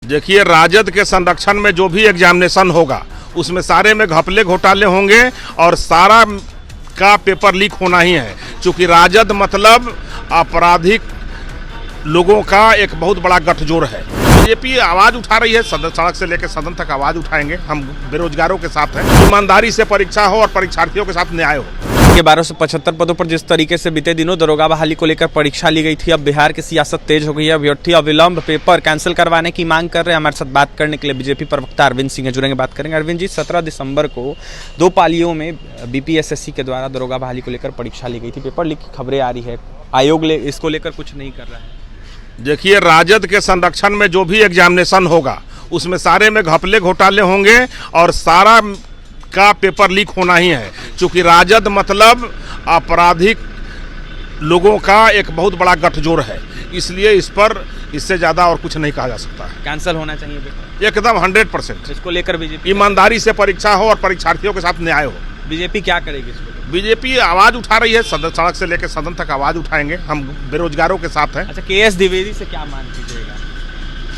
देखिए, राजद के संरक्षण में जो भी एग्जामिनेशन होगा उसमें सारे में घपले घोटाले होंगे और सारा का पेपर लीक होना ही है। क्योंकि राजद मतलब आपराधिक लोगों का एक बहुत बड़ा गठजोड़ है। बीजेपी आवाज़ उठा रही है, सड़क से लेकर सदन तक आवाज़ उठाएंगे। हम बेरोजगारों के साथ हैं। ईमानदारी से परीक्षा हो और परीक्षार्थियों के साथ न्याय हो। के 1275 पदों पर जिस तरीके से बीते दिनों दरोगा बहाली को लेकर परीक्षा ली गई थी, अब बिहार की सियासत तेज हो गई है। अभ्यर्थी अविलंब पेपर कैंसिल करवाने की मांग कर रहे हैं। हमारे साथ बात करने के लिए बीजेपी प्रवक्ता अरविंद सिंह जुड़ेंगे, बात करेंगे। अरविंद जी, 17 दिसंबर को 2 पालियों में बीपीएसएससी के द्वारा दरोगा बहाली को लेकर परीक्षा ली गई थी। पेपर लीक की खबरें आ रही है, आयोग इसको लेकर कुछ नहीं कर रहा है। देखिए, राजद के संरक्षण में जो भी एग्जामिनेशन होगा उसमें सारे में घपले घोटाले होंगे और सारा का पेपर लीक होना ही है। क्योंकि राजद मतलब आपराधिक लोगों का एक बहुत बड़ा गठजोड़ है। इसलिए इस पर इससे ज़्यादा और कुछ नहीं कहा जा सकता है। कैंसिल होना चाहिए पेपर एकदम 100%। इसको लेकर बीजेपी ईमानदारी से परीक्षा हो और परीक्षार्थियों के साथ न्याय हो। बीजेपी क्या करेगी इसको? बीजेपी आवाज़ उठा रही है, सड़क से लेकर सदन तक आवाज़ उठाएंगे। हम बेरोजगारों के साथ हैं। अच्छा, केएस द्विवेदी से क्या मांग कीजिएगा?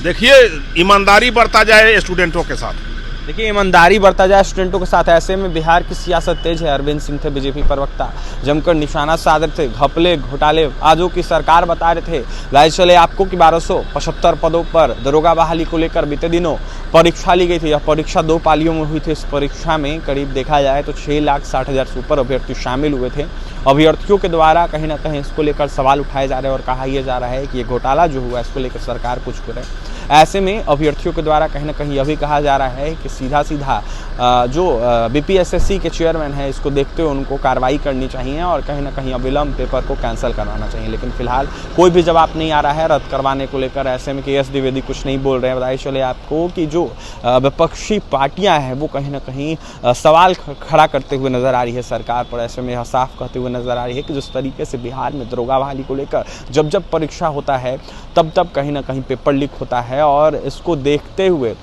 देखिए, ईमानदारी बरता जाए स्टूडेंटों के साथ। देखिए, ईमानदारी बरता जाए स्टूडेंटों के साथ। ऐसे में बिहार की सियासत तेज है। अरविंद सिंह थे बीजेपी प्रवक्ता, जमकर निशाना साध रहे थे। घपले घोटाले आजू की सरकार बता रहे थे। लाइव चले आपको कि 1275 पदों पर दरोगा बहाली को लेकर बीते दिनों परीक्षा ली गई थी। यह परीक्षा 2 पालियों में हुई थी। इस परीक्षा में करीब देखा जाए तो 6,60,000 से ऊपर अभ्यर्थी शामिल हुए थे। अभ्यर्थियों के द्वारा कहीं ना कहीं इसको लेकर सवाल उठाए जा रहे हैं और कहा यह जा रहा है कि ये घोटाला जो हुआ इसको लेकर सरकार कुछ करे। ऐसे में अभ्यर्थियों के द्वारा कहीं ना कहीं यह भी कहा जा रहा है कि सीधा जो बीपीएसएससी के चेयरमैन है, इसको देखते हुए उनको कार्रवाई करनी चाहिए और कहीं ना कहीं अविलंब पेपर को कैंसिल करवाना चाहिए। लेकिन फिलहाल कोई भी जवाब नहीं आ रहा है रद्द करवाने को लेकर। ऐसे में केएस द्विवेदी कुछ नहीं बोल रहे हैं। बताइए चले आपको कि जो विपक्षी पार्टियां हैं वो कहीं ना कहीं सवाल खड़ा करते हुए नजर आ रही है सरकार पर। ऐसे में यह साफ कहते हुए नजर आ रही है कि जिस तरीके से बिहार में दरोगा बहाली को लेकर जब परीक्षा होता है तब कहीं ना कहीं पेपर लीक होता है और इसको देखते हुए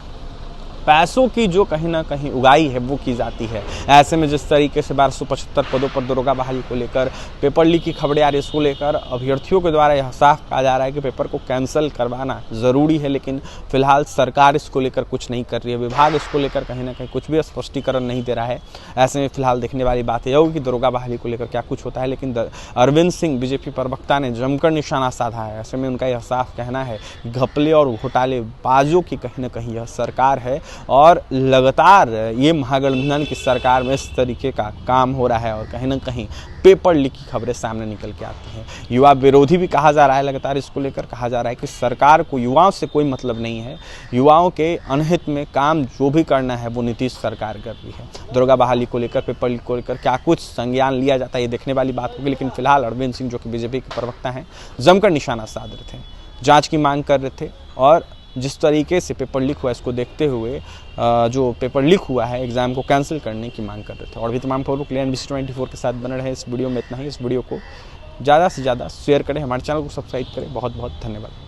पैसों की जो कहीं ना कहीं उगाई है वो की जाती है। ऐसे में जिस तरीके से 1275 पदों पर दरोगा बहाली को लेकर पेपर लीक की खबरें आ रही है, इसको लेकर अभ्यर्थियों के द्वारा यह साफ कहा जा रहा है कि पेपर को कैंसिल करवाना ज़रूरी है। लेकिन फिलहाल सरकार इसको लेकर कुछ नहीं कर रही है। विभाग इसको लेकर कहीं ना कहीं कुछ भी स्पष्टीकरण नहीं दे रहा है। ऐसे में फिलहाल देखने वाली बात यह होगी कि दरोगा बहाली को लेकर क्या कुछ होता है। लेकिन अरविंद सिंह बीजेपी प्रवक्ता ने जमकर निशाना साधा है। ऐसे में उनका यह साफ कहना है घपले और घोटाले बाजों की कहीं ना कहीं यह सरकार है और लगातार ये महागठबंधन की सरकार में इस तरीके का काम हो रहा है और कहीं ना कहीं पेपर लीक की खबरें सामने निकल के आती हैं। युवा विरोधी भी कहा जा रहा है। लगातार इसको लेकर कहा जा रहा है कि सरकार को युवाओं से कोई मतलब नहीं है। युवाओं के अनहित में काम जो भी करना है वो नीतीश सरकार कर रही है। दरोगा बहाली को लेकर, पेपर लीक को लेकर क्या कुछ संज्ञान लिया जाता है ये देखने वाली बात होगी। लेकिन फिलहाल अरविंद सिंह जो कि बीजेपी के प्रवक्ता हैं, जमकर निशाना साध रहे थे, जाँच की मांग कर रहे थे और जिस तरीके से पेपर लीक हुआ इसको देखते हुए जो पेपर लीक हुआ है एग्ज़ाम को कैंसिल करने की मांग कर रहे थे। और भी तमाम खबरों के लिए NBC 24 के साथ बने रहे। इस वीडियो में इतना ही। इस वीडियो को ज़्यादा से ज़्यादा शेयर करें, हमारे चैनल को सब्सक्राइब करें। बहुत बहुत धन्यवाद।